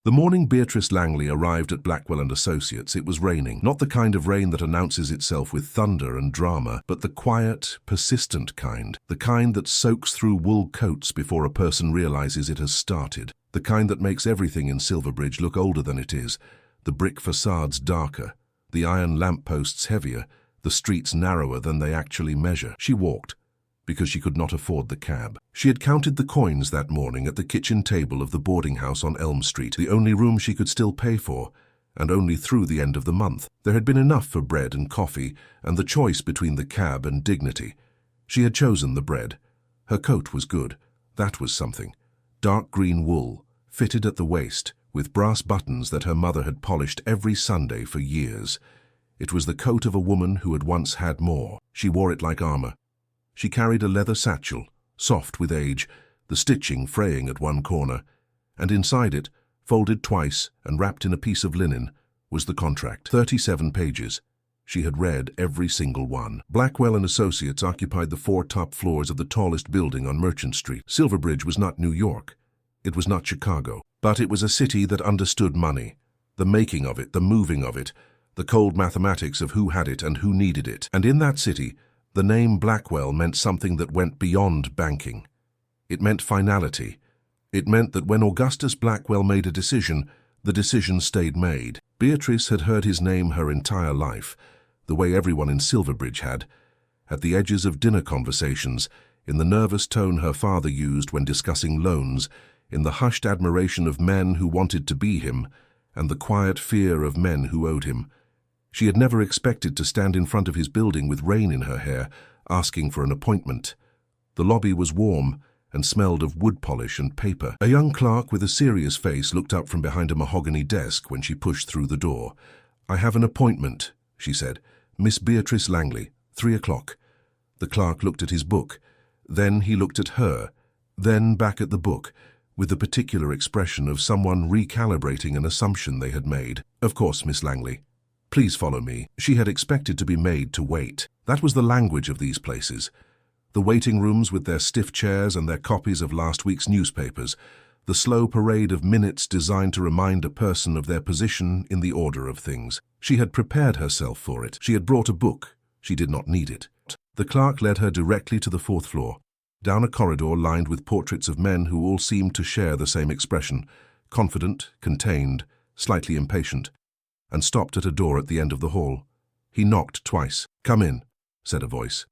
The morning Beatrice Langley arrived at Blackwell and Associates, it was raining. Not the kind of rain that announces itself with thunder and drama, but the quiet, persistent kind. The kind that soaks through wool coats before a person realizes it has started. The kind that makes everything in Silverbridge look older than it is. The brick facades darker, the iron lampposts heavier, the streets narrower than they actually measure. She walked, because she could not afford the cab. She had counted the coins that morning at the kitchen table of the boarding house on Elm Street, the only room she could still pay for, and only through the end of the month. There had been enough for bread and coffee, and the choice between the cab and dignity. She had chosen the bread. Her coat was good. That was something. Dark green wool, fitted at the waist, with brass buttons that her mother had polished every Sunday for years. It was the coat of a woman who had once had more. She wore it like armor. She carried a leather satchel, soft with age, the stitching fraying at one corner, and inside it, folded twice and wrapped in a piece of linen, was the contract. 37 pages. She had read every single one. Blackwell and Associates occupied the 4 top floors of the tallest building on Merchant Street. Silverbridge was not New York. It was not Chicago. But it was a city that understood money, the making of it, the moving of it, the cold mathematics of who had it and who needed it. And in that city, the name Blackwell meant something that went beyond banking. It meant finality. It meant that when Augustus Blackwell made a decision, the decision stayed made. Beatrice had heard his name her entire life, the way everyone in Silverbridge had, at the edges of dinner conversations, in the nervous tone her father used when discussing loans, in the hushed admiration of men who wanted to be him, and the quiet fear of men who owed him. She had never expected to stand in front of his building with rain in her hair, asking for an appointment. The lobby was warm and smelled of wood polish and paper. A young clerk with a serious face looked up from behind a mahogany desk when she pushed through the door. "I have an appointment," she said. "Miss Beatrice Langley, 3 o'clock." The clerk looked at his book. Then he looked at her, then back at the book, with the particular expression of someone recalibrating an assumption they had made. "Of course, Miss Langley. Please follow me." She had expected to be made to wait. That was the language of these places. The waiting rooms with their stiff chairs and their copies of last week's newspapers. The slow parade of minutes designed to remind a person of their position in the order of things. She had prepared herself for it. She had brought a book. She did not need it. The clerk led her directly to the 4th floor, down a corridor lined with portraits of men who all seemed to share the same expression, confident, contained, slightly impatient, and stopped at a door at the end of the hall. He knocked twice. "Come in," said a voice.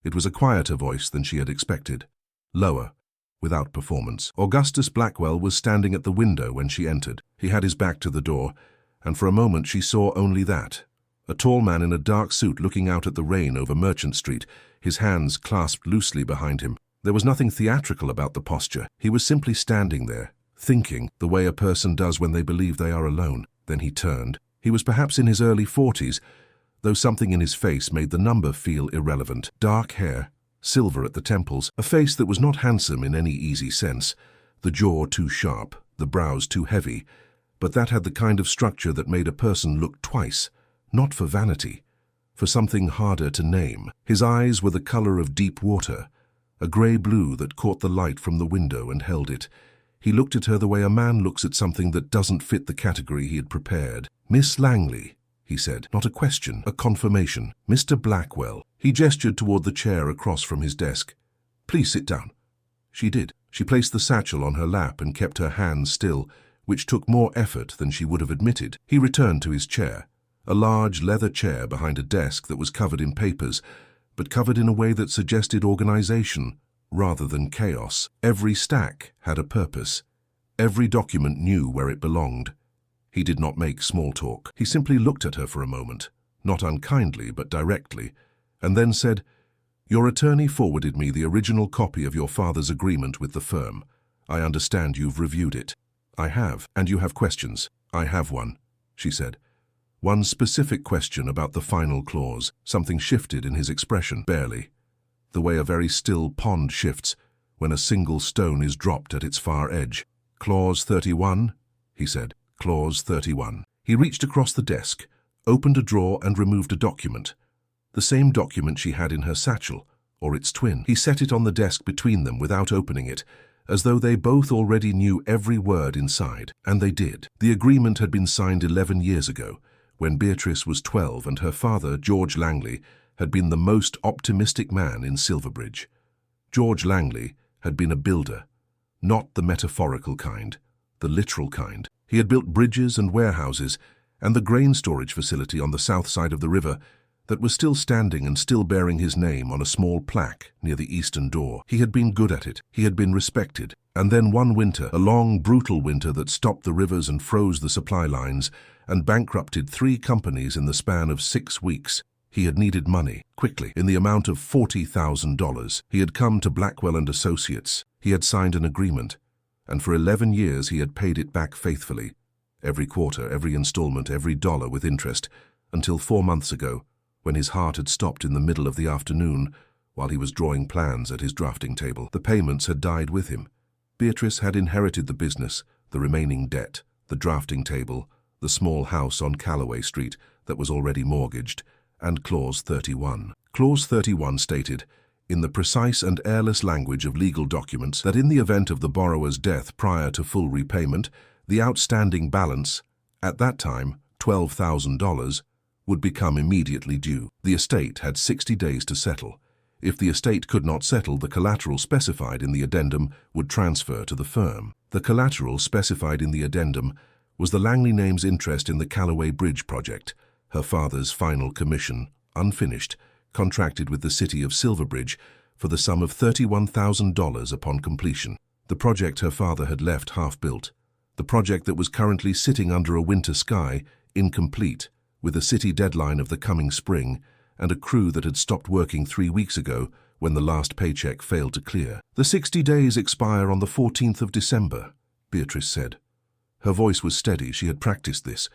It was a quieter voice than she had expected, lower, without performance. Augustus Blackwell was standing at the window when she entered. He had his back to the door, and for a moment she saw only that. A tall man in a dark suit looking out at the rain over Merchant Street, his hands clasped loosely behind him. There was nothing theatrical about the posture. He was simply standing there, thinking, the way a person does when they believe they are alone. Then he turned. He was perhaps in his early 40s, though something in his face made the number feel irrelevant. Dark hair, silver at the temples, a face that was not handsome in any easy sense, the jaw too sharp, the brows too heavy, but that had the kind of structure that made a person look twice, not for vanity, for something harder to name. His eyes were the color of deep water, a grey-blue that caught the light from the window and held it. He looked at her the way a man looks at something that doesn't fit the category he had prepared. "Miss Langley," he said, not a question, a confirmation. "Mr. Blackwell." He gestured toward the chair across from his desk. "Please sit down." She did. She placed the satchel on her lap and kept her hands still, which took more effort than she would have admitted. He returned to his chair, a large leather chair behind a desk that was covered in papers, but covered in a way that suggested organization rather than chaos. Every stack had a purpose. Every document knew where it belonged. He did not make small talk. He simply looked at her for a moment, not unkindly but directly, and then said, "Your attorney forwarded me the original copy of your father's agreement with the firm. I understand you've reviewed it." "I have. And you have questions?" "I have one," she said. One specific question about the final clause. Something shifted in his expression, barely, the way a very still pond shifts when a single stone is dropped at its far edge. "Clause 31, he said. "Clause 31. He reached across the desk, opened a drawer and removed a document. The same document she had in her satchel, or its twin. He set it on the desk between them without opening it, as though they both already knew every word inside. And they did. The agreement had been signed 11 years ago, when Beatrice was 12 and her father, George Langley, had been the most optimistic man in Silverbridge. George Langley had been a builder, not the metaphorical kind, the literal kind. He had built bridges and warehouses and the grain storage facility on the south side of the river that was still standing and still bearing his name on a small plaque near the eastern door. He had been good at it. He had been respected. And then one winter, a long, brutal winter that stopped the rivers and froze the supply lines and bankrupted 3 companies in the span of 6 weeks, he had needed money, quickly, in the amount of $40,000. He had come to Blackwell and Associates. He had signed an agreement, and for 11 years he had paid it back faithfully, every quarter, every installment, every dollar with interest, until 4 months ago, when his heart had stopped in the middle of the afternoon while he was drawing plans at his drafting table. The payments had died with him. Beatrice had inherited the business, the remaining debt, the drafting table, the small house on Calloway Street that was already mortgaged, and Clause 31. Clause 31 stated, in the precise and airless language of legal documents, that in the event of the borrower's death prior to full repayment, the outstanding balance, at that time $12,000, would become immediately due. The estate had 60 days to settle. If the estate could not settle, the collateral specified in the addendum would transfer to the firm. The collateral specified in the addendum was the Langley name's interest in the Calloway Bridge project, her father's final commission, unfinished, contracted with the city of Silverbridge for the sum of $31,000 upon completion. The project her father had left half-built. The project that was currently sitting under a winter sky, incomplete, with a city deadline of the coming spring and a crew that had stopped working 3 weeks ago when the last paycheck failed to clear. The 60 days expire on the 14th of December, Beatrice said. Her voice was steady. She had practiced this.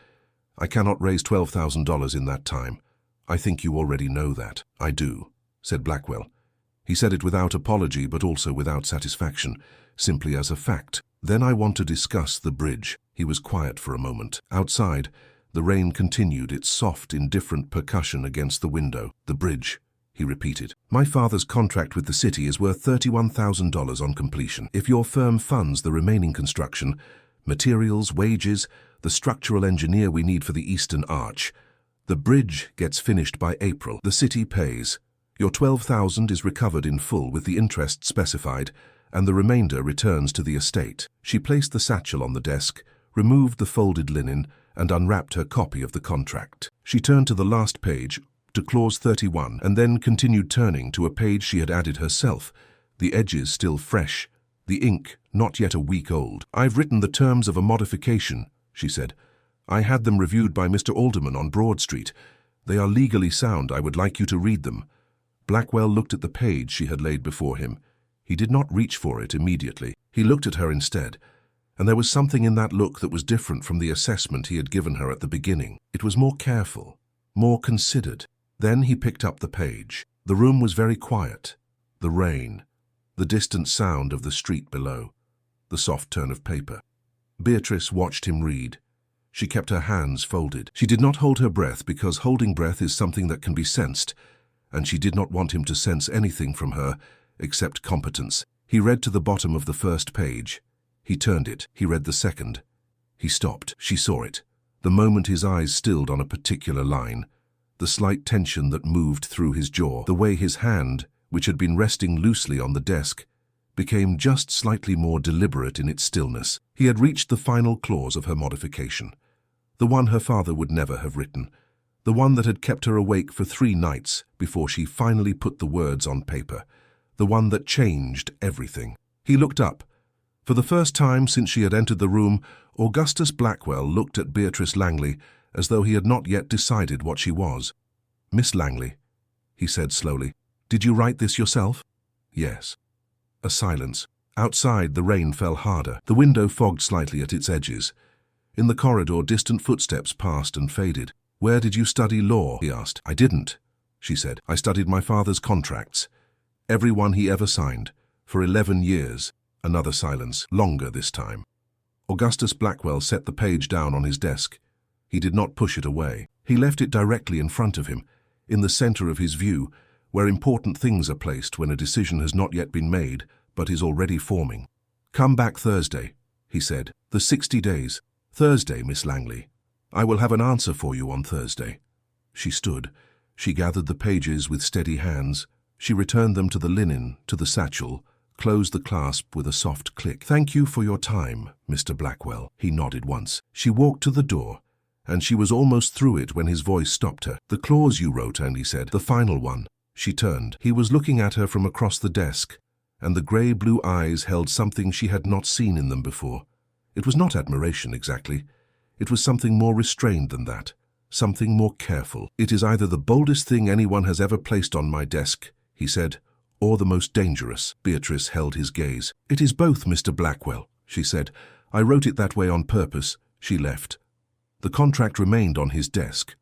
I cannot raise $12,000 in that time. I think you already know that. I do, said Blackwell. He said it without apology but also without satisfaction, simply as a fact. Then I want to discuss the bridge. He was quiet for a moment. Outside, the rain continued its soft, indifferent percussion against the window. The bridge, he repeated. My father's contract with the city is worth $31,000 on completion. If your firm funds the remaining construction, materials, wages, the structural engineer we need for the eastern arch, the bridge gets finished by April. The city pays. Your $12,000 is recovered in full with the interest specified, and the remainder returns to the estate. She placed the satchel on the desk, removed the folded linen, and unwrapped her copy of the contract. She turned to the last page, to Clause 31, and then continued turning to a page she had added herself, the edges still fresh, the ink not yet a week old. I've written the terms of a modification, she said. I had them reviewed by Mr. Alderman on Broad Street. They are legally sound. I would like you to read them. Blackwell looked at the page she had laid before him. He did not reach for it immediately. He looked at her instead, and there was something in that look that was different from the assessment he had given her at the beginning. It was more careful, more considered. Then he picked up the page. The room was very quiet. The rain, the distant sound of the street below, the soft turn of paper. Beatrice watched him read. She kept her hands folded. She did not hold her breath because holding breath is something that can be sensed, and she did not want him to sense anything from her except competence. He read to the bottom of the first page. He turned it. He read the second. He stopped. She saw it. The moment his eyes stilled on a particular line, the slight tension that moved through his jaw, the way his hand, which had been resting loosely on the desk, became just slightly more deliberate in its stillness. He had reached the final clause of her modification, the one her father would never have written, the one that had kept her awake for 3 nights before she finally put the words on paper, the one that changed everything. He looked up. For the first time since she had entered the room, Augustus Blackwell looked at Beatrice Langley as though he had not yet decided what she was. Miss Langley, he said slowly, did you write this yourself? Yes. A silence. Outside, the rain fell harder. The window fogged slightly at its edges. In the corridor, distant footsteps passed and faded. Where did you study law? He asked. I didn't, she said. I studied my father's contracts. Every one he ever signed. For 11 years. Another silence, longer this time. Augustus Blackwell set the page down on his desk. He did not push it away. He left it directly in front of him, in the center of his view, where important things are placed when a decision has not yet been made, but is already forming. "Come back Thursday," he said. "The 60 days. Thursday, Miss Langley. I will have an answer for you on Thursday." She stood. She gathered the pages with steady hands. She returned them to the linen, to the satchel, closed the clasp with a soft click. "Thank you for your time, Mr. Blackwell." He nodded once. She walked to the door, and she was almost through it when his voice stopped her. "The clause you wrote," and he said. "The final one." She turned. He was looking at her from across the desk, and the grey-blue eyes held something she had not seen in them before. It was not admiration exactly. It was something more restrained than that, something more careful. "It is either the boldest thing anyone has ever placed on my desk," he said, "or the most dangerous." Beatrice held his gaze. "It is both, Mr. Blackwell," she said. "I wrote it that way on purpose." She left. The contract remained on his desk,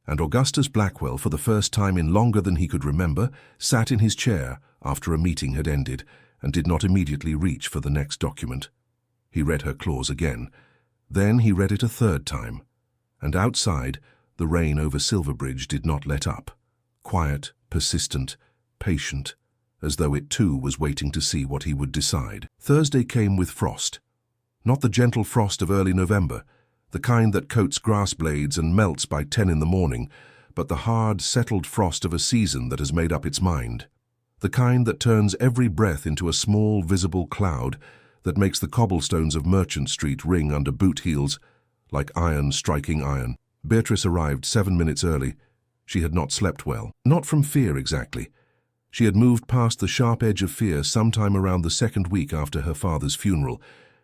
and Augustus Blackwell, for the first time in longer than he could remember, sat in his chair after a meeting had ended and did not immediately reach for the next document. He read her clause again. Then he read it a third time, and outside, the rain over Silverbridge did not let up. Quiet, persistent, patient, as though it too was waiting to see what he would decide. Thursday came with frost. Not the gentle frost of early November, the kind that coats grass blades and melts by 10 in the morning, but the hard, settled frost of a season that has made up its mind. The kind that turns every breath into a small, visible cloud that makes the cobblestones of Merchant Street ring under boot heels like iron striking iron. Beatrice arrived 7 minutes early. She had not slept well. Not from fear exactly. She had moved past the sharp edge of fear sometime around the second week after her father's funeral,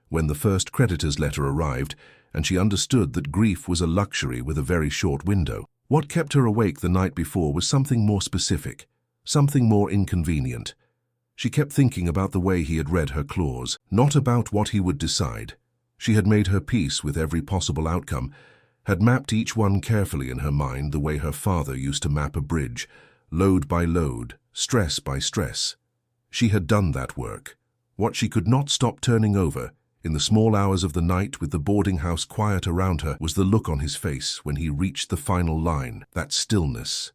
when the first creditor's letter arrived, and she understood that grief was a luxury with a very short window. What kept her awake the night before was something more specific, something more inconvenient. She kept thinking about the way he had read her clause, not about what he would decide. She had made her peace with every possible outcome, had mapped each one carefully in her mind the way her father used to map a bridge, load by load, stress by stress. She had done that work. What she could not stop turning over, in the small hours of the night with the boarding house quiet around her, was the look on his face when he reached the final line, that stillness,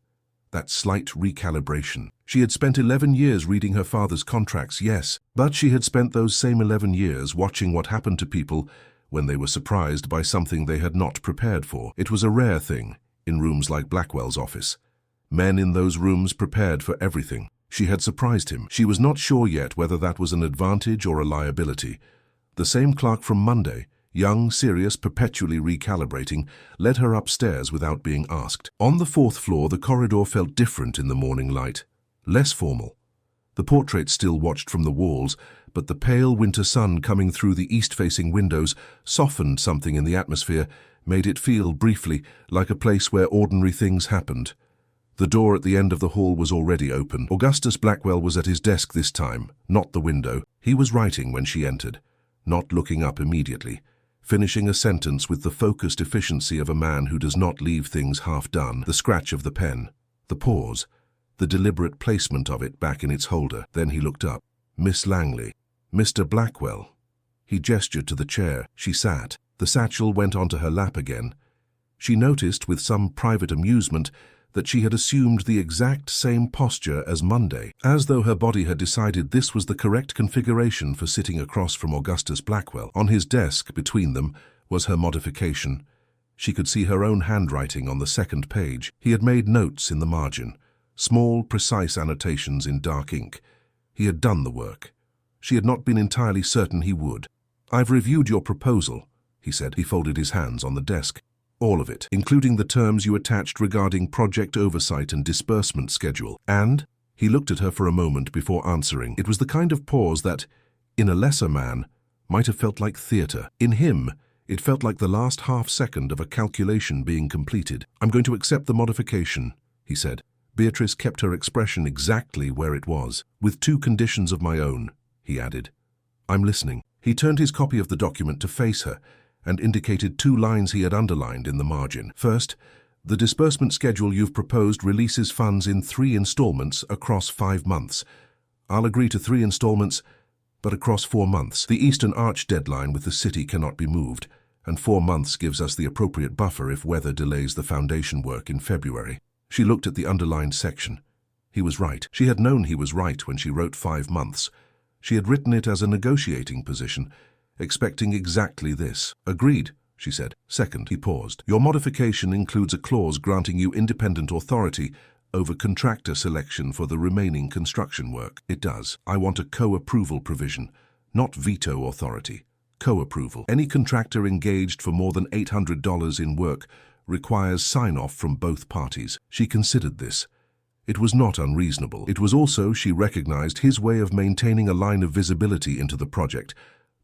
that slight recalibration. She had spent 11 years reading her father's contracts, yes, but she had spent those same 11 years watching what happened to people when they were surprised by something they had not prepared for. It was a rare thing in rooms like Blackwell's office. Men in those rooms prepared for everything. She had surprised him. She was not sure yet whether that was an advantage or a liability. The same clerk from Monday, young, serious, perpetually recalibrating, led her upstairs without being asked. On the 4th floor, the corridor felt different in the morning light, less formal. The portraits still watched from the walls, but the pale winter sun coming through the east-facing windows softened something in the atmosphere, made it feel, briefly, like a place where ordinary things happened. The door at the end of the hall was already open. Augustus Blackwell was at his desk this time, not the window. He was writing when she entered, not looking up immediately, finishing a sentence with the focused efficiency of a man who does not leave things half done. The scratch of the pen, the pause, the deliberate placement of it back in its holder. Then he looked up. "Miss Langley." "Mr. Blackwell." He gestured to the chair. She sat. The satchel went onto her lap again. She noticed with some private amusement that she had assumed the exact same posture as Monday, as though her body had decided this was the correct configuration for sitting across from Augustus Blackwell. On his desk, between them, was her modification. She could see her own handwriting on the second page. He had made notes in the margin, small, precise annotations in dark ink. He had done the work. She had not been entirely certain he would. "I've reviewed your proposal," he said. He folded his hands on the desk. "All of it, including the terms you attached regarding project oversight and disbursement schedule." And he looked at her for a moment before answering. It was the kind of pause that, in a lesser man, might have felt like theatre. In him, it felt like the last half-second of a calculation being completed. "I'm going to accept the modification," he said. Beatrice kept her expression exactly where it was. "With 2 conditions of my own," he added. "I'm listening." He turned his copy of the document to face her and indicated 2 lines he had underlined in the margin. "First, the disbursement schedule you've proposed releases funds in 3 installments across 5 months. I'll agree to 3 installments, but across 4 months. The Eastern Arch deadline with the city cannot be moved, and 4 months gives us the appropriate buffer if weather delays the foundation work in February." She looked at the underlined section. He was right. She had known he was right when she wrote 5 months. She had written it as a negotiating position, expecting exactly this. "Agreed," she said. "Second," he paused, "your modification includes a clause granting you independent authority over contractor selection for the remaining construction work." "It does. I want a co-approval provision, not veto authority. Co-approval. Any contractor engaged for more than $800 in work requires sign-off from both parties." She considered this. It was not unreasonable. It was also, she recognized, his way of maintaining a line of visibility into the project.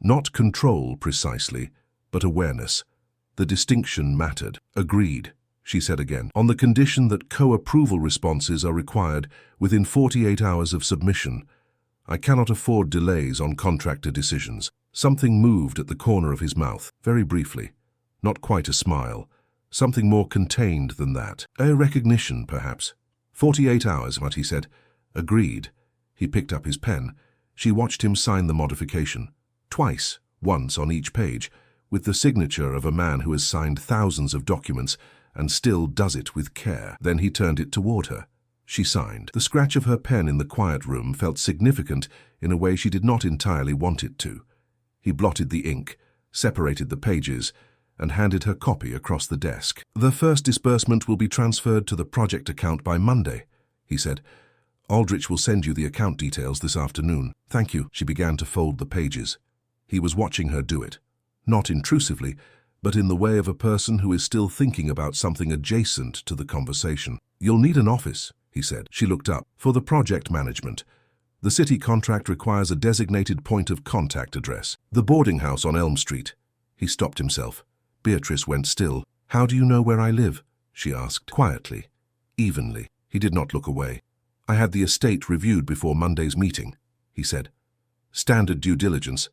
Not control precisely, but awareness. The distinction mattered. "Agreed," she said again, "on the condition that co-approval responses are required within 48 hours of submission. I cannot afford delays on contractor decisions." Something moved at the corner of his mouth, very briefly. Not quite a smile. Something more contained than that. A recognition, perhaps. 48 hours, what he said. "Agreed." He picked up his pen. She watched him sign the modification. Twice, once on each page, with the signature of a man who has signed thousands of documents and still does it with care. Then he turned it toward her. She signed. The scratch of her pen in the quiet room felt significant in a way she did not entirely want it to. He blotted the ink, separated the pages, and handed her copy across the desk. "The first disbursement will be transferred to the project account by Monday," he said. "Aldrich will send you the account details this afternoon." "Thank you." She began to fold the pages. He was watching her do it. Not intrusively, but in the way of a person who is still thinking about something adjacent to the conversation. "You'll need an office," he said. She looked up. "For the project management. The city contract requires a designated point of contact address. The boarding house on Elm Street." He stopped himself. Beatrice went still. "How do you know where I live?" she asked, quietly, evenly. He did not look away. "I had the estate reviewed before Monday's meeting," he said. "Standard due diligence.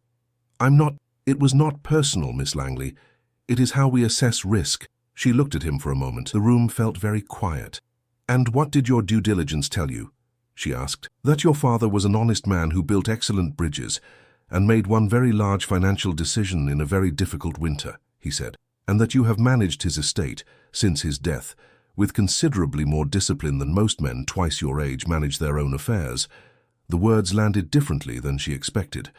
It was not personal, Miss Langley. It is how we assess risk." She looked at him for a moment. The room felt very quiet. "And what did your due diligence tell you?" she asked. "That your father was an honest man who built excellent bridges and made one very large financial decision in a very difficult winter," he said. "And that you have managed his estate, since his death, with considerably more discipline than most men twice your age manage their own affairs." The words landed differently than she expected.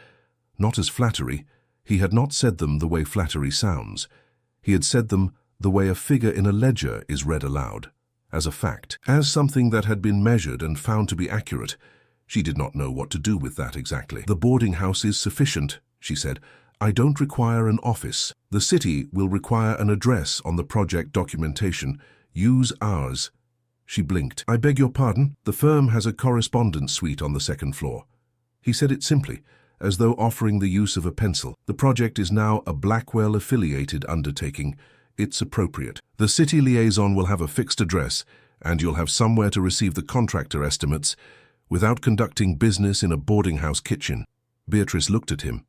Not as flattery. He had not said them the way flattery sounds. He had said them the way a figure in a ledger is read aloud, as a fact, as something that had been measured and found to be accurate. She did not know what to do with that exactly. "The boarding house is sufficient," she said. "I don't require an office. The city will require an address on the project documentation. Use ours." She blinked. "I beg your pardon? The firm has a correspondence suite on the second floor." He said it simply, as though offering the use of a pencil. "The project is now a Blackwell-affiliated undertaking. It's appropriate. The city liaison will have a fixed address, and you'll have somewhere to receive the contractor estimates without conducting business in a boarding house kitchen." Beatrice looked at him.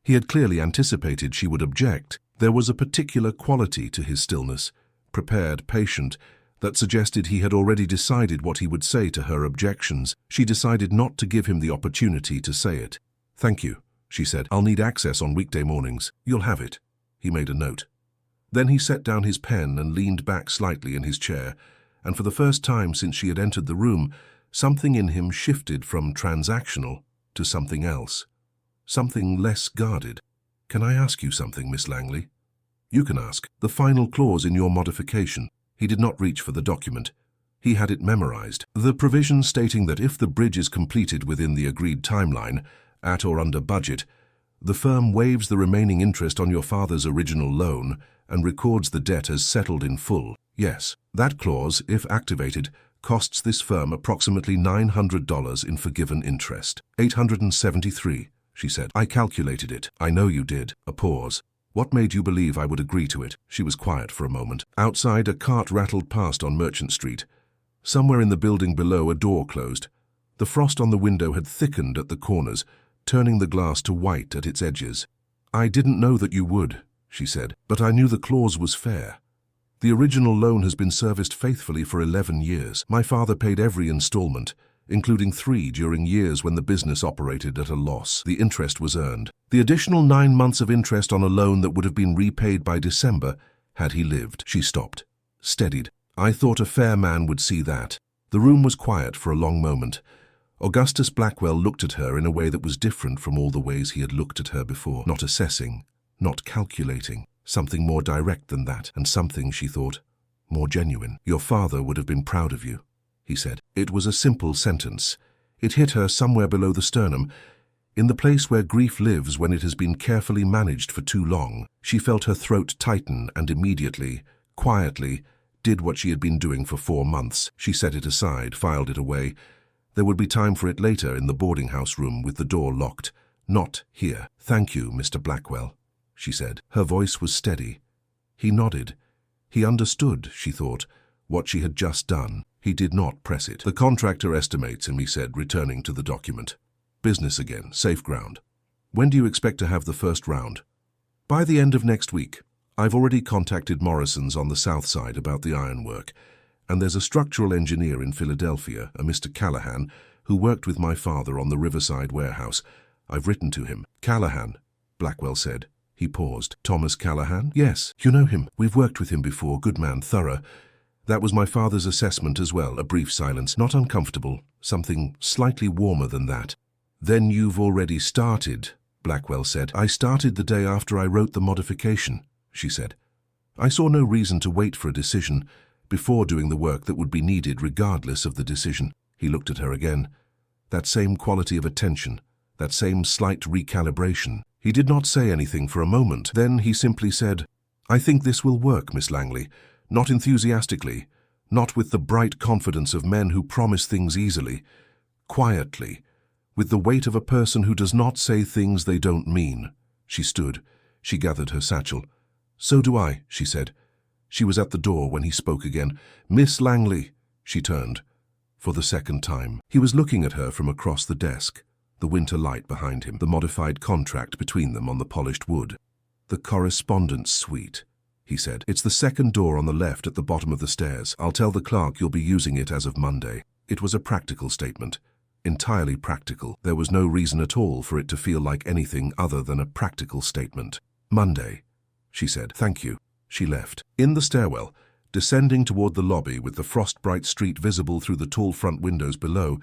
He had clearly anticipated she would object. There was a particular quality to his stillness, prepared, patient, that suggested he had already decided what he would say to her objections. She decided not to give him the opportunity to say it. "Thank you," she said. "I'll need access on weekday mornings." "You'll have it." He made a note. Then he set down his pen and leaned back slightly in his chair, and for the first time since she had entered the room, something in him shifted from transactional to something else. Something less guarded. "Can I ask you something, Miss Langley?" "You can ask." "The final clause in your modification." He did not reach for the document. He had it memorized. "The provision stating that if the bridge is completed within the agreed timeline, at or under budget, the firm waives the remaining interest on your father's original loan and records the debt as settled in full." "Yes." "That clause, if activated, costs this firm approximately $900 in forgiven interest." $873, she said. "I calculated it." "I know you did." A pause. "What made you believe I would agree to it?" She was quiet for a moment. Outside, a cart rattled past on Merchant Street. Somewhere in the building below, a door closed. The frost on the window had thickened at the corners, turning the glass to white at its edges. "I didn't know that you would," she said, "but I knew the clause was fair. The original loan has been serviced faithfully for 11 years. My father paid every installment, including 3 during years when the business operated at a loss. The interest was earned. The additional 9 months of interest on a loan that would have been repaid by December had he lived." She stopped, steadied. "I thought a fair man would see that." The room was quiet for a long moment. Augustus Blackwell looked at her in a way that was different from all the ways he had looked at her before. Not assessing, not calculating. Something more direct than that, and something, she thought, more genuine. "Your father would have been proud of you," he said. It was a simple sentence. It hit her somewhere below the sternum, in the place where grief lives when it has been carefully managed for too long. She felt her throat tighten and immediately, quietly, did what she had been doing for 4 months. She set it aside, filed it away. There would be time for it later in the boarding house room with the door locked. Not here. "Thank you, Mr. Blackwell," she said. Her voice was steady. He nodded. He understood, she thought, what she had just done. He did not press it. "The contractor estimates him," he said, returning to the document. "Business again, safe ground. When do you expect to have the first round?" "By the end of next week. I've already contacted Morrison's on the south side about the ironwork, and there's a structural engineer in Philadelphia, a Mr. Callahan, who worked with my father on the Riverside warehouse. I've written to him." "Callahan," Blackwell said. He paused. "Thomas Callahan?" "Yes. You know him. We've worked with him before. Good man, thorough. That was my father's assessment as well." A brief silence. "Not uncomfortable. Something slightly warmer than that." "Then you've already started," Blackwell said. "I started the day after I wrote the modification," she said. "I saw no reason to wait for a decision before doing the work that would be needed regardless of the decision." He looked at her again. That same quality of attention, that same slight recalibration. He did not say anything for a moment. Then he simply said, "I think this will work, Miss Langley. Not enthusiastically, not with the bright confidence of men who promise things easily. Quietly, with the weight of a person who does not say things they don't mean." She stood. She gathered her satchel. "So do I," she said. She was at the door when he spoke again. "Miss Langley," she turned. For the second time. He was looking at her from across the desk, the winter light behind him, the modified contract between them on the polished wood. "The correspondence suite," he said. "It's the second door on the left at the bottom of the stairs. I'll tell the clerk you'll be using it as of Monday." It was a practical statement. Entirely practical. There was no reason at all for it to feel like anything other than a practical statement. "Monday," she said. "Thank you." She left. In the stairwell, descending toward the lobby with the frost-bright street visible through the tall front windows below,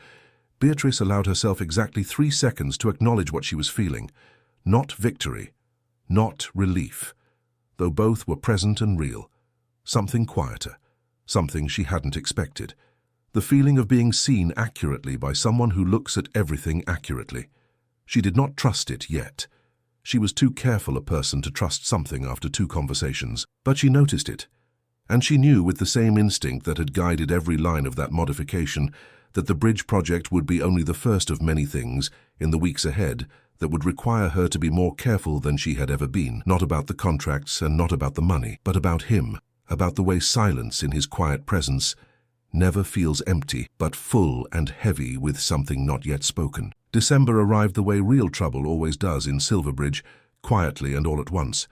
Beatrice allowed herself exactly 3 seconds to acknowledge what she was feeling. Not victory, not relief, though both were present and real. Something quieter, something she hadn't expected. The feeling of being seen accurately by someone who looks at everything accurately. She did not trust it yet. She was too careful a person to trust something after 2 conversations, but she noticed it. And she knew with the same instinct that had guided every line of that modification that the bridge project would be only the first of many things in the weeks ahead that would require her to be more careful than she had ever been, not about the contracts and not about the money, but about him, about the way silence in his quiet presence never feels empty, but full and heavy with something not yet spoken. December arrived the way real trouble always does in Silverbridge, quietly and all at once.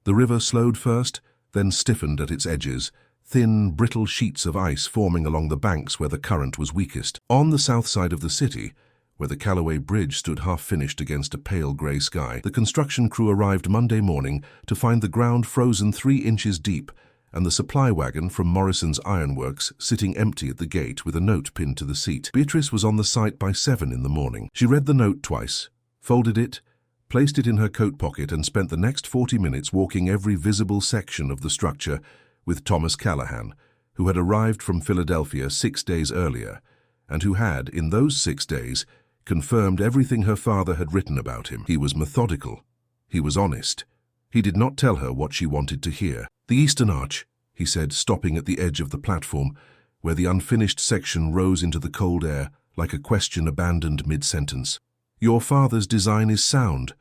The river slowed first, then stiffened at its edges, thin, brittle sheets of ice forming along the banks where the current was weakest. On the south side of the city, where the Callaway Bridge stood half-finished against a pale grey sky, the construction crew arrived Monday morning to find the ground frozen 3 inches deep and the supply wagon from Morrison's Ironworks sitting empty at the gate with a note pinned to the seat. Beatrice was on the site by 7 in the morning. She read the note twice, folded it, placed it in her coat pocket and spent the next 40 minutes walking every visible section of the structure with Thomas Callahan, who had arrived from Philadelphia 6 days earlier, and who had, in those 6 days, confirmed everything her father had written about him. He was methodical. He was honest. He did not tell her what she wanted to hear. "The Eastern Arch," he said, stopping at the edge of the platform, where the unfinished section rose into the cold air like a question abandoned mid-sentence. "Your father's design is sound.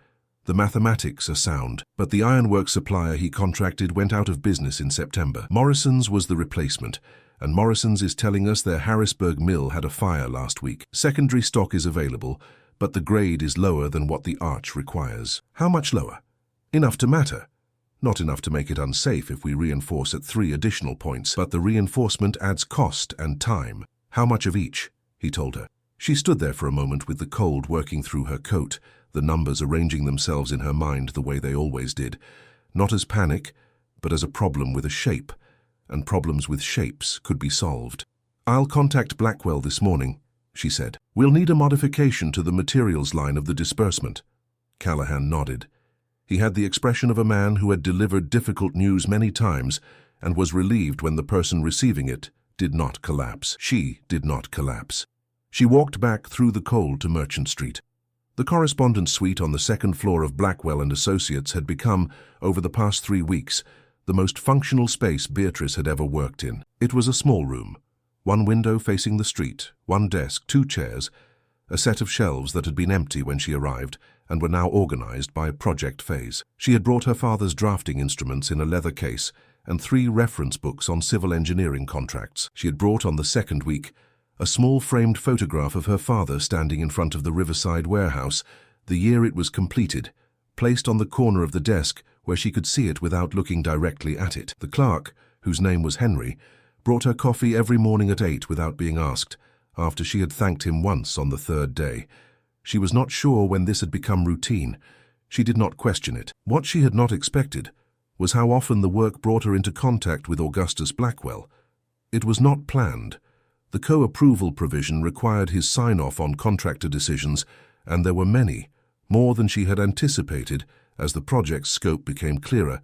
The mathematics are sound, but the ironwork supplier he contracted went out of business in September. Morrison's was the replacement, and Morrison's is telling us their Harrisburg mill had a fire last week. Secondary stock is available, but the grade is lower than what the arch requires." "How much lower?" "Enough to matter. Not enough to make it unsafe if we reinforce at 3 additional points, but the reinforcement adds cost and time." "How much of each?" he told her. She stood there for a moment with the cold working through her coat, the numbers arranging themselves in her mind the way they always did, not as panic, but as a problem with a shape, and problems with shapes could be solved. "I'll contact Blackwell this morning," she said. We'll need a modification to the materials line of the disbursement. Callahan nodded. He had the expression of a man who had delivered difficult news many times and was relieved when the person receiving it did not collapse. She did not collapse. She walked back through the cold to Merchant Street. The correspondence suite on the second floor of Blackwell and Associates had become, over the past 3 weeks, the most functional space Beatrice had ever worked in. It was a small room. One window facing the street, one desk, 2 chairs, a set of shelves that had been empty when she arrived and were now organized by project phase. She had brought her father's drafting instruments in a leather case and 3 reference books on civil engineering contracts. She had brought on the second week a small framed photograph of her father standing in front of the Riverside warehouse, the year it was completed, placed on the corner of the desk where she could see it without looking directly at it. The clerk, whose name was Henry, brought her coffee every morning at 8 without being asked, after she had thanked him once on the 3rd day. She was not sure when this had become routine. She did not question it. What she had not expected was how often the work brought her into contact with Augustus Blackwell. It was not planned. The co-approval provision required his sign-off on contractor decisions, and there were many, more than she had anticipated, as the project's scope became clearer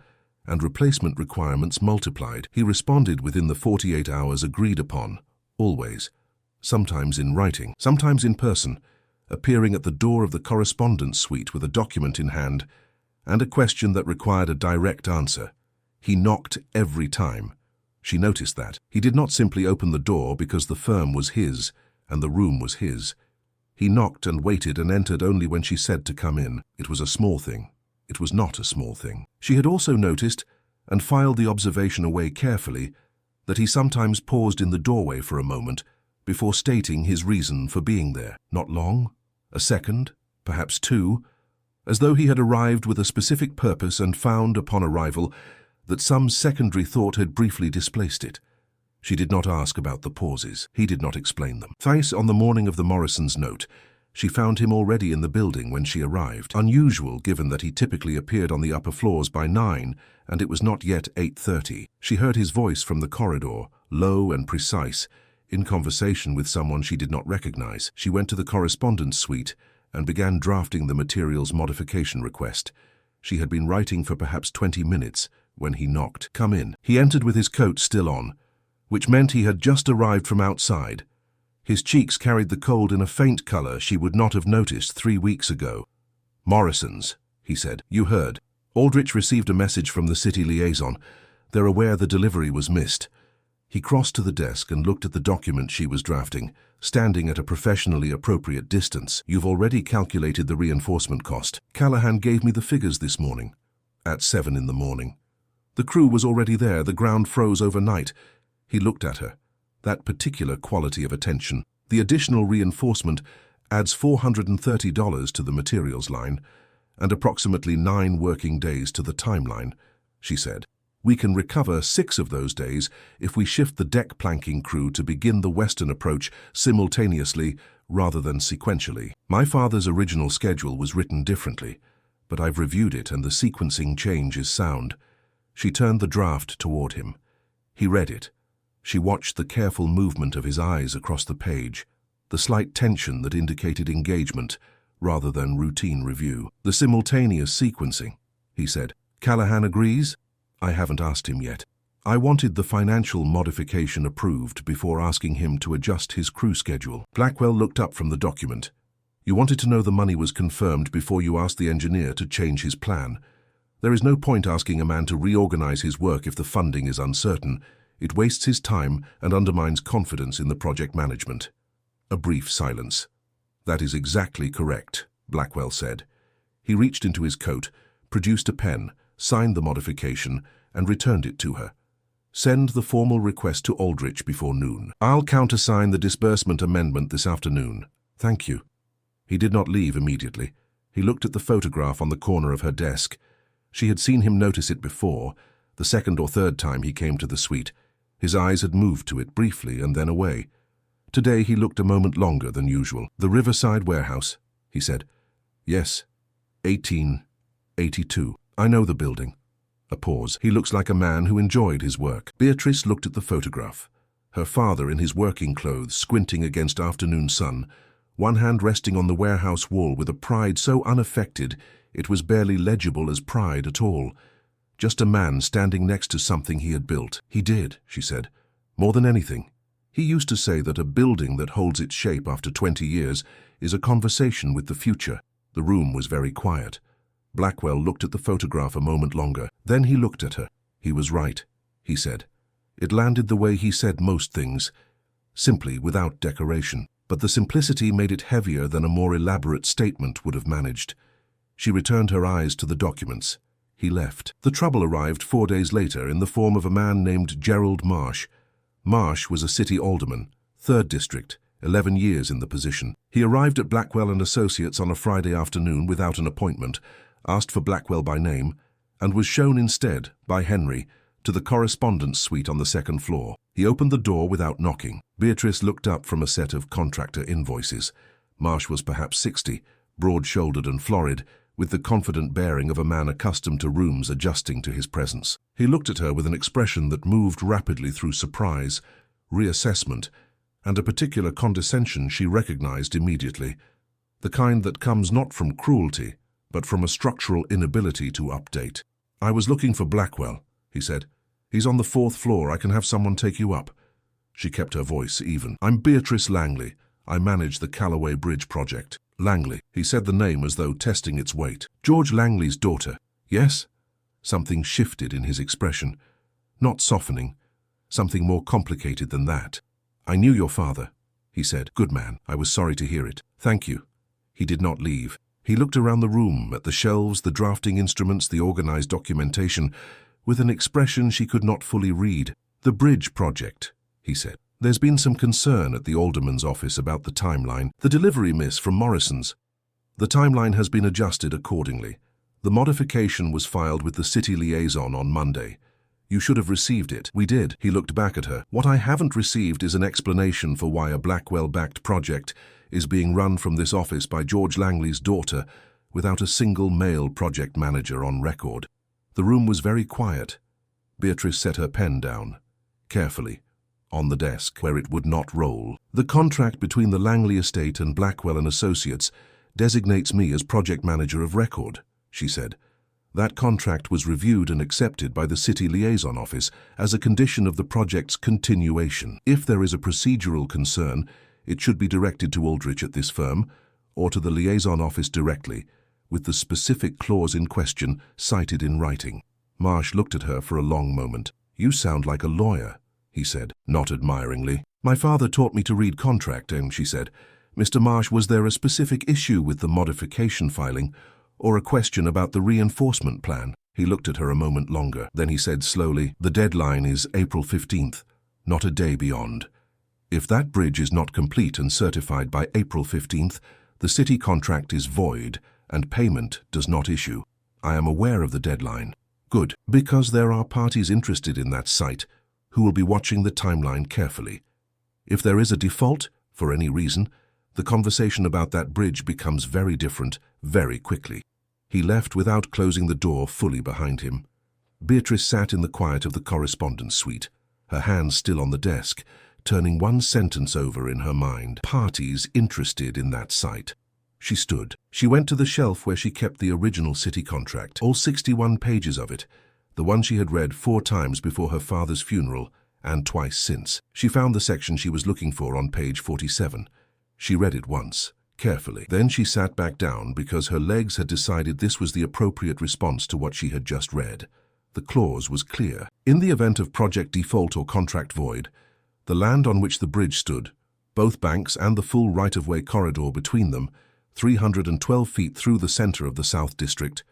and replacement requirements multiplied. He responded within the 48 hours agreed upon, always, sometimes in writing, sometimes in person, appearing at the door of the correspondence suite with a document in hand and a question that required a direct answer. He knocked every time. She noticed that. He did not simply open the door because the firm was his and the room was his. He knocked and waited and entered only when she said to come in. It was a small thing. It was not a small thing. She had also noticed, and filed the observation away carefully, that he sometimes paused in the doorway for a moment before stating his reason for being there. Not long, a second, perhaps 2, as though he had arrived with a specific purpose and found, upon arrival, that some secondary thought had briefly displaced it. She did not ask about the pauses. He did not explain them. Thrice on the morning of the Morrisons' note, she found him already in the building when she arrived. Unusual, given that he typically appeared on the upper floors by 9, and it was not yet 8:30. She heard his voice from the corridor, low and precise, in conversation with someone she did not recognize. She went to the correspondence suite and began drafting the materials modification request. She had been writing for perhaps 20 minutes when he knocked. Come in. He entered with his coat still on, which meant he had just arrived from outside. His cheeks carried the cold in a faint color she would not have noticed 3 weeks ago. Morrisons, he said. You heard. Aldrich received a message from the city liaison. They're aware the delivery was missed. He crossed to the desk and looked at the document she was drafting, standing at a professionally appropriate distance. You've already calculated the reinforcement cost. Callahan gave me the figures this morning. At 7 in the morning. The crew was already there. The ground froze overnight. He looked at her. That particular quality of attention. The additional reinforcement adds $430 to the materials line and approximately 9 working days to the timeline, she said. We can recover 6 of those days if we shift the deck planking crew to begin the western approach simultaneously rather than sequentially. My father's original schedule was written differently, but I've reviewed it and the sequencing change is sound. She turned the draft toward him. He read it. She watched the careful movement of his eyes across the page, the slight tension that indicated engagement rather than routine review. The simultaneous sequencing, he said. Callahan agrees? I haven't asked him yet. I wanted the financial modification approved before asking him to adjust his crew schedule. Blackwell looked up from the document. You wanted to know the money was confirmed before you asked the engineer to change his plan. There is no point asking a man to reorganize his work if the funding is uncertain. It wastes his time and undermines confidence in the project management. A brief silence. That is exactly correct, Blackwell said. He reached into his coat, produced a pen, signed the modification, and returned it to her. Send the formal request to Aldrich before noon. I'll countersign the disbursement amendment this afternoon. Thank you. He did not leave immediately. He looked at the photograph on the corner of her desk. She had seen him notice it before, the 2nd or 3rd time he came to the suite. His eyes had moved to it briefly and then away. Today he looked a moment longer than usual. The Riverside warehouse, he said. Yes, 1882. I know the building. A pause. He looks like a man who enjoyed his work. Beatrice looked at the photograph. Her father in his working clothes, squinting against afternoon sun, one hand resting on the warehouse wall with a pride so unaffected it was barely legible as pride at all. Just a man standing next to something he had built. He did, she said. More than anything. He used to say that a building that holds its shape after 20 years is a conversation with the future. The room was very quiet. Blackwell looked at the photograph a moment longer. Then he looked at her. He was right, he said. It landed the way he said most things, simply without decoration. But the simplicity made it heavier than a more elaborate statement would have managed. She returned her eyes to the documents. He left. The trouble arrived 4 days later in the form of a man named Gerald Marsh. Marsh was a city alderman, 3rd District, 11 years in the position. He arrived at Blackwell and Associates on a Friday afternoon without an appointment, asked for Blackwell by name, and was shown instead, by Henry, to the correspondence suite on the 2nd floor. He opened the door without knocking. Beatrice looked up from a set of contractor invoices. Marsh was perhaps 60, broad-shouldered and florid, with the confident bearing of a man accustomed to rooms adjusting to his presence. He looked at her with an expression that moved rapidly through surprise, reassessment, and a particular condescension she recognized immediately, the kind that comes not from cruelty, but from a structural inability to update. "I was looking for Blackwell," he said. "He's on the 4th floor. I can have someone take you up." She kept her voice even. "I'm Beatrice Langley. I manage the Callaway Bridge project." Langley. He said the name as though testing its weight. "George Langley's daughter." "Yes?" Something shifted in his expression. Not softening. Something more complicated than that. "I knew your father," he said. "Good man. I was sorry to hear it." "Thank you." He did not leave. He looked around the room, at the shelves, the drafting instruments, the organized documentation, with an expression she could not fully read. "The bridge project," he said. "There's been some concern at the alderman's office about the timeline. The delivery miss from Morrison's. The timeline has been adjusted accordingly. The modification was filed with the city liaison on Monday. You should have received it." "We did." He looked back at her. "What I haven't received is an explanation for why a Blackwell-backed project is being run from this office by George Langley's daughter without a single male project manager on record." The room was very quiet. Beatrice set her pen down, carefully, on the desk where it would not roll. "The contract between the Langley estate and Blackwell and Associates designates me as project manager of record," she said. "That contract was reviewed and accepted by the city liaison office as a condition of the project's continuation. If there is a procedural concern, it should be directed to Aldrich at this firm, or to the liaison office directly, with the specific clause in question cited in writing." Marsh looked at her for a long moment. "You sound like a lawyer," he said, not admiringly. "My father taught me to read contract, and," she said, "Mr. Marsh, was there a specific issue with the modification filing, or a question about the reinforcement plan?" He looked at her a moment longer. Then he said slowly, "The deadline is April 15th, not a day beyond. If that bridge is not complete and certified by April 15th, the city contract is void and payment does not issue. I am aware of the deadline." "Good, because there are parties interested in that site who will be watching the timeline carefully. If there is a default, for any reason, the conversation about that bridge becomes very different very quickly." He left without closing the door fully behind him. Beatrice sat in the quiet of the correspondence suite, her hands still on the desk, turning one sentence over in her mind. Parties interested in that site. She stood. She went to the shelf where she kept the original city contract, all 61 pages of it, the one she had read 4 times before her father's funeral and twice since. She found the section she was looking for on page 47. She read it once, carefully. Then she sat back down because her legs had decided this was the appropriate response to what she had just read. The clause was clear. In the event of project default or contract void, the land on which the bridge stood, both banks and the full right-of-way corridor between them, 312 feet through the center of the South District,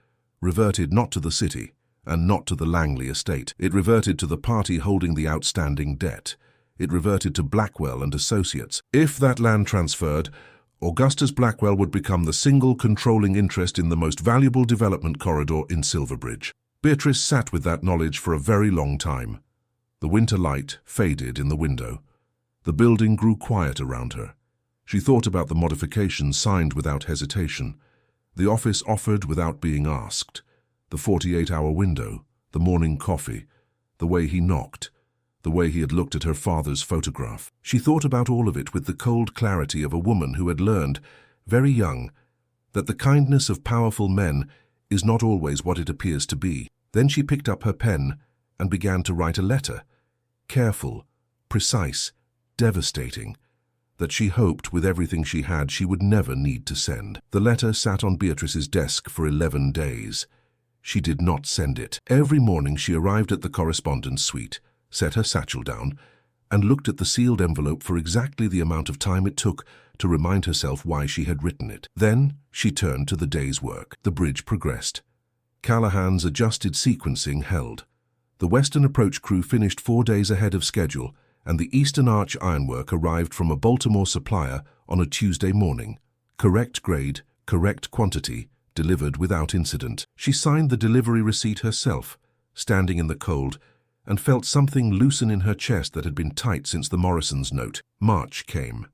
reverted not to the city and not to the Langley estate. It reverted to the party holding the outstanding debt. It reverted to Blackwell and Associates. If that land transferred, Augustus Blackwell would become the single controlling interest in the most valuable development corridor in Silverbridge. Beatrice sat with that knowledge for a very long time. The winter light faded in the window. The building grew quiet around her. She thought about the modifications signed without hesitation, the office offered without being asked, the 48-hour window, the morning coffee, the way he knocked, the way he had looked at her father's photograph. She thought about all of it with the cold clarity of a woman who had learned, very young, that the kindness of powerful men is not always what it appears to be. Then she picked up her pen and began to write a letter, careful, precise, devastating, that she hoped with everything she had she would never need to send. The letter sat on Beatrice's desk for 11 days. She did not send it. Every morning she arrived at the correspondence suite, set her satchel down, and looked at the sealed envelope for exactly the amount of time it took to remind herself why she had written it. Then she turned to the day's work. The bridge progressed. Callahan's adjusted sequencing held. The Western Approach crew finished 4 days ahead of schedule, and the Eastern Arch ironwork arrived from a Baltimore supplier on a Tuesday morning. Correct grade, correct quantity, delivered without incident. She signed the delivery receipt herself, standing in the cold, and felt something loosen in her chest that had been tight since the Morrisons' note. March came.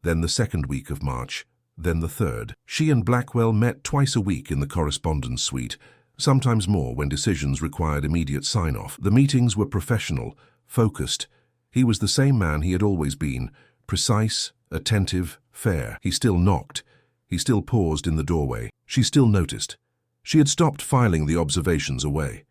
Then the second week of March, then the third. She and Blackwell met twice a week in the correspondence suite, sometimes more when decisions required immediate sign-off. The meetings were professional, focused. He was the same man he had always been, precise, attentive, fair. He still knocked. He still paused in the doorway. She still noticed. She had stopped filing the observations away.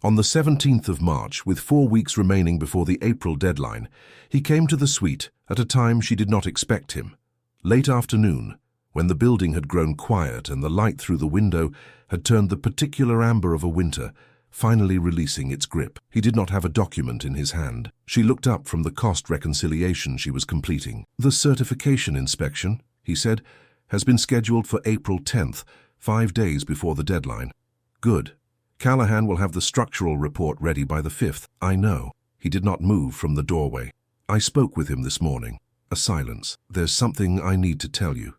On the 17th of March, with 4 weeks remaining before the April deadline, he came to the suite at a time she did not expect him. Late afternoon, when the building had grown quiet and the light through the window had turned the particular amber of a winter, finally releasing its grip. He did not have a document in his hand. She looked up from the cost reconciliation she was completing. "The certification inspection," he said, "has been scheduled for April 10th, 5 days before the deadline." "Good. Callahan will have the structural report ready by the 5th. "I know." He did not move from the doorway. "I spoke with him this morning." A silence. "There's something I need to tell you,"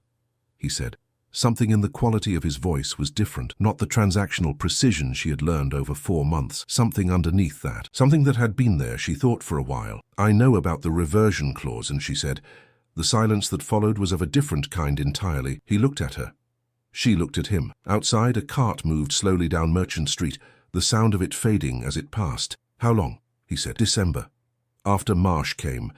he said. Something in the quality of his voice was different, not the transactional precision she had learned over 4 months. Something underneath that. Something that had been there, she thought, for a while. "I know about the reversion clause," and she said. The silence that followed was of a different kind entirely. He looked at her. She looked at him. Outside, a cart moved slowly down Merchant Street, the sound of it fading as it passed. "How long?" he said. "December." After Marsh came.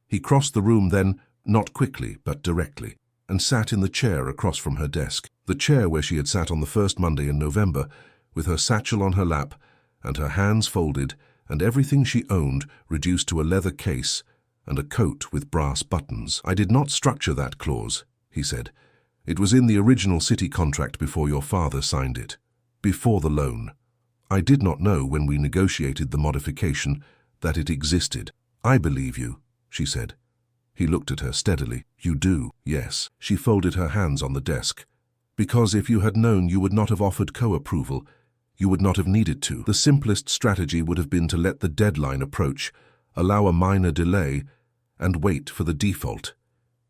He crossed the room then, not quickly, but directly, and sat in the chair across from her desk. The chair where she had sat on the first Monday in November, with her satchel on her lap, and her hands folded, and everything she owned reduced to a leather case and a coat with brass buttons. "I did not structure that clause," he said. "It was in the original city contract before your father signed it. Before the loan. I did not know when we negotiated the modification that it existed." "I believe you," she said. He looked at her steadily. "You do?" "Yes." She folded her hands on the desk. "Because if you had known, you would not have offered co-approval. You would not have needed to. The simplest strategy would have been to let the deadline approach, allow a minor delay, and wait for the default.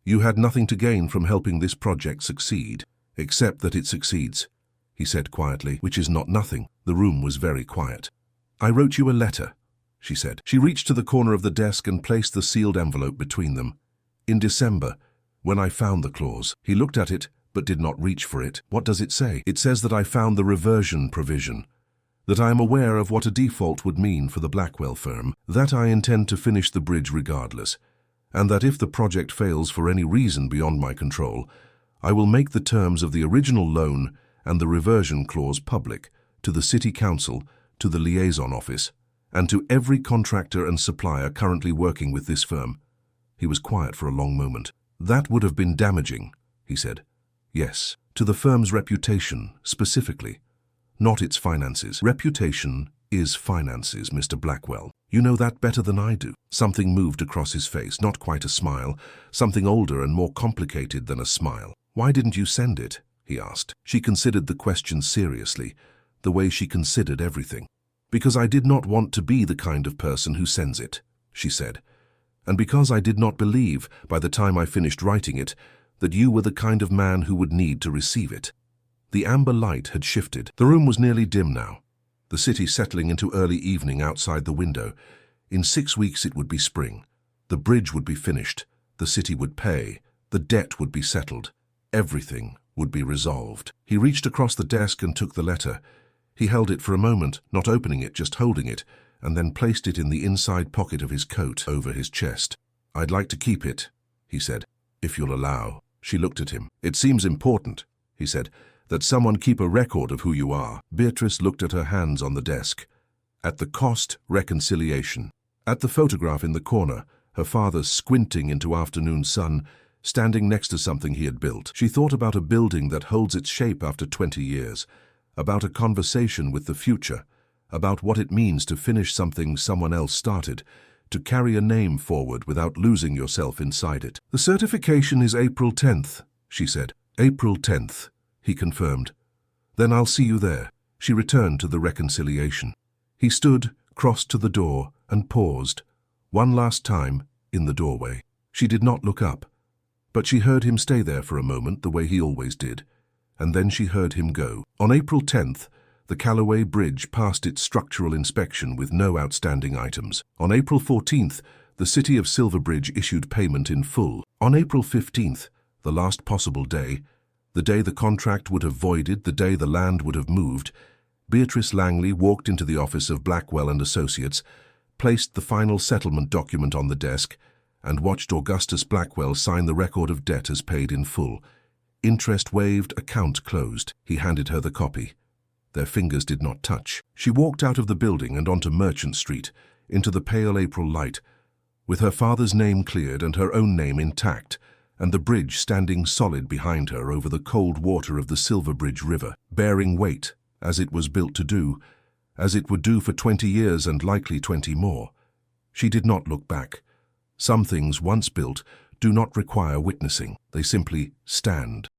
You had nothing to gain from helping this project succeed, except that it succeeds," he said quietly, "which is not nothing." The room was very quiet. "I wrote you a letter," she said. She reached to the corner of the desk and placed the sealed envelope between them. "In December, when I found the clause." He looked at it, but did not reach for it. "What does it say?" "It says that I found the reversion provision, that I am aware of what a default would mean for the Blackwell firm, that I intend to finish the bridge regardless, and that if the project fails for any reason beyond my control, I will make the terms of the original loan and the reversion clause public to the City Council, to the liaison office, and to every contractor and supplier currently working with this firm." He was quiet for a long moment. "That would have been damaging," he said. "Yes, to the firm's reputation, specifically, not its finances." "Reputation is finances, Mr. Blackwell. You know that better than I do." Something moved across his face, not quite a smile, something older and more complicated than a smile. "Why didn't you send it?" he asked. She considered the question seriously, the way she considered everything. "Because I did not want to be the kind of person who sends it," she said. "And because I did not believe, by the time I finished writing it, that you were the kind of man who would need to receive it." The amber light had shifted. The room was nearly dim now, the city settling into early evening outside the window. In 6 weeks it would be spring. The bridge would be finished. The city would pay. The debt would be settled. Everything would be resolved. He reached across the desk and took the letter. He held it for a moment, not opening it, just holding it, and then placed it in the inside pocket of his coat over his chest. "I'd like to keep it," he said, "if you'll allow." She looked at him. "It seems important," he said, "that someone keep a record of who you are." Beatrice looked at her hands on the desk. At the cost, reconciliation. At the photograph in the corner, her father squinting into afternoon sun, standing next to something he had built. She thought about a building that holds its shape after 20 years, about a conversation with the future, about what it means to finish something someone else started, to carry a name forward without losing yourself inside it. "The certification is April 10th, she said. "April 10th, he confirmed. "Then I'll see you there." She returned to the reconciliation. He stood, crossed to the door, and paused, one last time, in the doorway. She did not look up, but she heard him stay there for a moment the way he always did, and then she heard him go. On April 10th, the Callaway Bridge passed its structural inspection with no outstanding items. On April 14th, the city of Silverbridge issued payment in full. On April 15th, the last possible day, the day the contract would have voided, the day the land would have moved, Beatrice Langley walked into the office of Blackwell and Associates, placed the final settlement document on the desk, and watched Augustus Blackwell sign the record of debt as paid in full. Interest waived, account closed. He handed her the copy. Their fingers did not touch. She walked out of the building and onto Merchant Street, into the pale April light, with her father's name cleared and her own name intact, and the bridge standing solid behind her over the cold water of the Silverbridge River, bearing weight, as it was built to do, as it would do for 20 years and likely 20 more. She did not look back. Some things, once built, do not require witnessing. They simply stand.